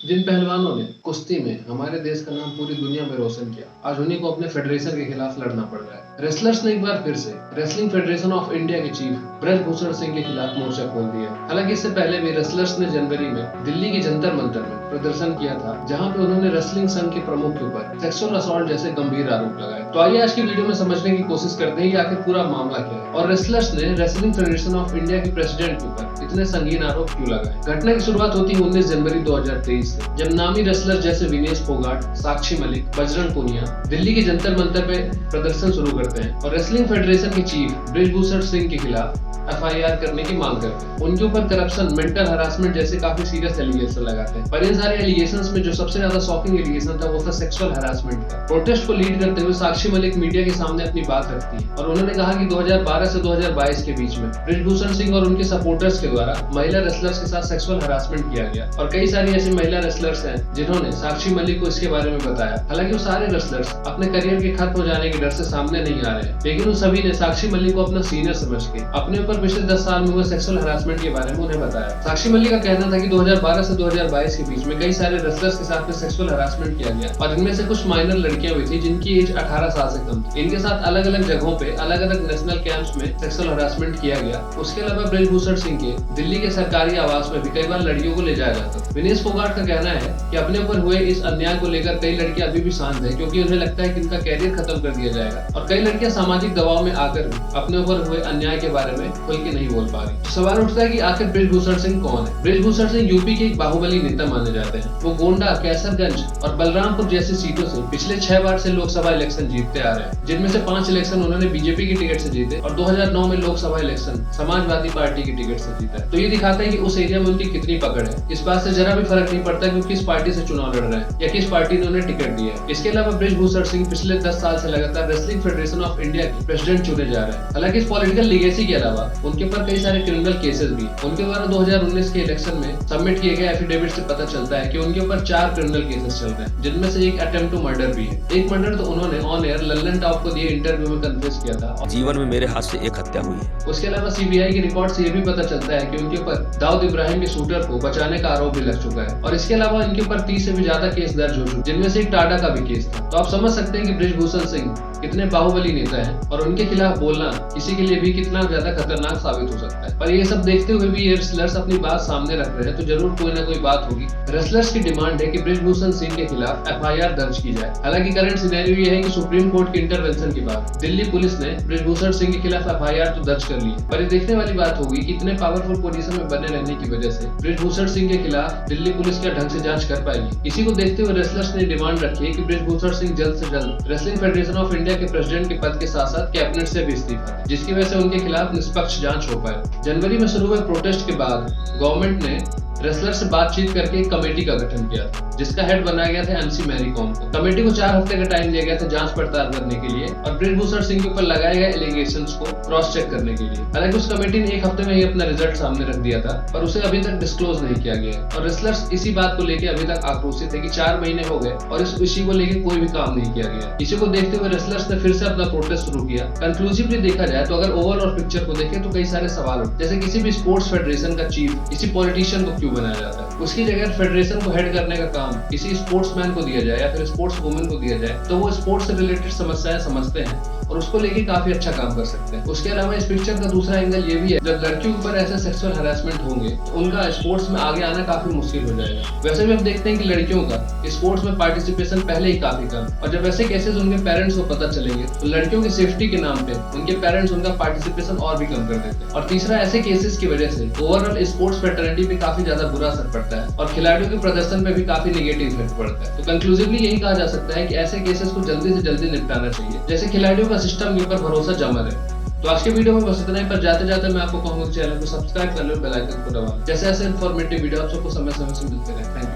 जिन पहलवानों ने कुश्ती में हमारे देश का नाम पूरी दुनिया में रोशन किया, आज उन्हीं को अपने फेडरेशन के खिलाफ लड़ना पड़ रहा है। रेसलर्स ने एक बार फिर से रेसलिंग फेडरेशन ऑफ इंडिया के चीफ ब्रजभूषण सिंह के खिलाफ मोर्चा खोल दिया। हालांकि इससे पहले भी रेसलर्स ने जनवरी में दिल्ली के जंतर मंतर में प्रदर्शन किया था, जहां पे उन्होंने रेसलिंग संघ के प्रमुख के ऊपर सेक्सुअल असॉल्ट जैसे गंभीर आरोप लगाए। तो आइए आज की वीडियो में समझने की कोशिश करते हैं कि आखिर पूरा मामला क्या है और रेसलर्स ने रेसलिंग फेडरेशन ऑफ इंडिया के प्रेसिडेंट के ऊपर इतने संगीन आरोप क्यों लगाए। घटना की शुरुआत होती है 19 जनवरी 2023 से, जब नामी रेसलर जैसे विनेश फोगाट, साक्षी मलिक, बजरंग पूनिया दिल्ली के जंतर मंतर पे प्रदर्शन शुरू करते हैं और रेसलिंग फेडरेशन के चीफ ब्रजभूषण सिंह के खिलाफ FIR करने की मांग करते हैं। उनके ऊपर करप्शन, मेंटल हरासमेंट जैसे काफी सीरियस एलिगेशन लगाते हैं। पर इन सारे एलिगेशंस में जो सबसे ज्यादा शॉकिंग एलिगेशन था वो था सेक्सुअल हरासमेंट का। प्रोटेस्ट को लीड करते हुए साक्षी मलिक मीडिया के सामने अपनी बात रखती है और उन्होंने कहा कि 2012 से 2022 के बीच में ब्रजभूषण सिंह और उनके सपोर्टर्स के द्वारा महिला रेसलर्स के साथ सेक्सुअल हरासमेंट किया गया और कई सारी ऐसी महिला रेसलर्स हैं जिन्होंने साक्षी मलिक को इसके बारे में बताया। हालांकि वो सारे रेसलर्स अपने करियर के खत्म हो जाने के डर से सामने नहीं आ रहे हैं, लेकिन उन सभी ने साक्षी मलिक को अपना सीनियर समझ के अपने ऊपर पिछले 10 साल में हुए सेक्सुअल हरासमेंट के बारे में उन्हें बताया। साक्षी मलिक का कहना था कि 2012 से 2022 के बीच में कई सारे रेसलर्स के साथ में सेक्सुअल हरासमेंट किया गया और इनमें से कुछ माइनर लड़कियां भी थी जिनकी एज 18 साल से कम थी। इनके साथ अलग अलग जगहों पे अलग अलग नेशनल कैंप्स में सेक्सुअल हरासमेंट किया गया। उसके अलावा ब्रजभूषण सिंह के दिल्ली के सरकारी आवास में भी कई बार लड़कियों को ले जाया जाता था। विनेश फोगाट का कहना है कि अपने ऊपर हुए इस अन्याय को लेकर कई लड़कियां अभी भी शांत है, क्योंकि उन्हें लगता है कि इनका कैरियर खत्म कर दिया जाएगा और कई लड़कियां सामाजिक दबाव में आकर अपने ऊपर हुए अन्याय के बारे में खुल के नहीं बोल पा रही। सवाल उठता है कि आखिर ब्रजभूषण सिंह कौन है। ब्रजभूषण सिंह यूपी के एक बाहुबली नेता माने जाते हैं। वो गोंडा, कैसरगंज और बलरामपुर जैसी सीटों से पिछले 6 बार से लोकसभा इलेक्शन जीतते आ रहे हैं, जिनमें से 5 इलेक्शन उन्होंने बीजेपी की टिकट से जीते और 2009 में लोकसभा इलेक्शन समाजवादी पार्टी की टिकट से जीता है। तो ये दिखाता है कि उस एरिया में उनकी कितनी पकड़ है। इस बात से जरा भी फर्क नहीं पड़ता कि वो किस पार्टी से चुनाव लड़ रहे हैं या किस पार्टी ने उन्हें टिकट दिया है। इसके अलावा ब्रजभूषण सिंह पिछले 10 साल से लगातार रेसलिंग फेडरेशन ऑफ इंडिया के प्रेसिडेंट चुने जा रहे हैं। हालांकि इस पॉलिटिकल लीगेसी के अलावा उनके ऊपर कई सारे क्रिमिनल केसेस भी। उनके द्वारा 2019 के इलेक्शन में सबमिट किए गए एफिडेविट से पता चलता है कि उनके ऊपर 4 क्रिमिनल केसेस चल रहे हैं, जिनमें से एक अटेम्प्ट टू मर्डर भी है। एक मर्डर तो उन्होंने ऑन एयर लल्लन टॉप को दिए इंटरव्यू में कन्फेस किया था। जीवन में मेरे हाथ से एक हत्या हुई है। उसके अलावा CBI की रिकॉर्ड से ये भी पता चलता है कि उनके ऊपर दाऊद इब्राहिम के शूटर को बचाने का आरोप भी लग चुका है और इसके अलावा इनके ऊपर 30 से भी ज्यादा केस दर्ज हो चुके, जिनमें से एक टाडा का भी केस था। तो आप समझ सकते हैं कि ब्रजभूषण सिंह कितने बाहुबली नेता हैं और उनके खिलाफ बोलना किसी के लिए भी कितना ज्यादा खतरनाक साबित हो सकता है। पर ये सब देखते हुए भी ये रेसलर्स अपनी बात सामने रख रहे हैं, तो जरूर कोई ना कोई बात होगी। रेसलर्स की डिमांड है कि ब्रजभूषण सिंह के खिलाफ FIR दर्ज की जाए। हालांकि करंट सिनेरियो ये है कि सुप्रीम कोर्ट के इंटरवेंशन के बाद दिल्ली पुलिस ने ब्रजभूषण सिंह के खिलाफ FIR तो दर्ज कर ली, पर ये देखने वाली बात होगी कि इतने पावरफुल पोजीशन में बने रहने की वजह से ब्रजभूषण सिंह के खिलाफ दिल्ली पुलिस क्या ढंग से जांच कर पाएगी। इसी को देखते हुए रेसलर्स ने डिमांड रखी है कि ब्रजभूषण सिंह जल्द से जल्द रेसलिंग फेडरेशन ऑफ इंडिया के प्रेसिडेंट के पद के साथ साथ कैबिनेट से भी इस्तीफा दें, जिसकी वजह से उनके खिलाफ निष्पक्ष जांच हो पाए। जनवरी में शुरू हुए प्रोटेस्ट के बाद गवर्नमेंट ने रेसलर से बातचीत करके एक कमेटी का गठन किया था, जिसका हेड बनाया गया था MC मैरी कॉम को। कमेटी को 4 हफ्ते का टाइम दिया गया था जांच पड़ताल करने के लिए और ब्रजभूषण सिंह के ऊपर लगाए गए एलिगेशंस को क्रॉस चेक करने के लिए। हालांकि उस कमेटी ने 1 हफ्ते में ही अपना रिजल्ट सामने रख दिया था, पर उसे अभी तक डिस्क्लोज नहीं किया गया और रेसलर्स इसी बात को लेकर अभी तक आक्रोशित है कि 4 महीने हो गए और इस इश्यू को लेकर कोई भी काम नहीं किया गया। इसी को देखते हुए रेसलर्स ने फिर से अपना प्रोटेस्ट शुरू किया। कंक्लूसिवली देखा जाए तो अगर ओवरऑल पिक्चर को देखें तो कई सारे सवाल उठते, जैसे किसी भी स्पोर्ट्स फेडरेशन का चीफ किसी पॉलिटिशियन को क्यों बनाया जाता है। उसकी जगह फेडरेशन को हेड करने का काम किसी स्पोर्ट्समैन को दिया जाए या फिर स्पोर्ट्स वुमेन को दिया जाए, तो वो स्पोर्ट्स से रिलेटेड समस्याएं समझते हैं और उसको लेके काफी अच्छा काम कर सकते हैं। उसके अलावा इस पिक्चर का दूसरा एंगल ये भी है, जब लड़कियों के ऊपर ऐसे सेक्सुअल हरासमेंट होंगे तो उनका स्पोर्ट्स में आगे आना काफी मुश्किल हो जाएगा। वैसे भी हम देखते हैं कि लड़कियों का स्पोर्ट्स में पार्टिसिपेशन पहले ही काफी कम, और जब ऐसे केसेस उनके पेरेंट्स को पता चलेंगे तो लड़कियों की सेफ्टी के नाम पे उनके पेरेंट्स उनका पार्टिसिपेशन और भी कम कर देते हैं। और तीसरा, ऐसे केसेस की वजह से ओवरऑल स्पोर्ट्स फ्रेटर्निटी पे काफी ज्यादा बुरा असर पड़ता है और खिलाड़ियों के प्रदर्शन पे भी काफी नेगेटिव इफेक्ट पड़ता है। तो कंक्लूसिवली यही कहा जा सकता है कि ऐसे केसेस को जल्दी से जल्दी निपटाना चाहिए, जैसे खिलाड़ियों का सिस्टम के ऊपर भरोसा जमा रहे। तो आज के वीडियो में बस इतना ही, पर जाते जाते मैं आपको कहूंगा चैनल को सब्सक्राइब कर लो, बेल आइकन को दबाओ, जैसे ऐसे इन्फॉर्मेटिव वीडियो आप सबको समय समय से मिलते रहे। Thank you.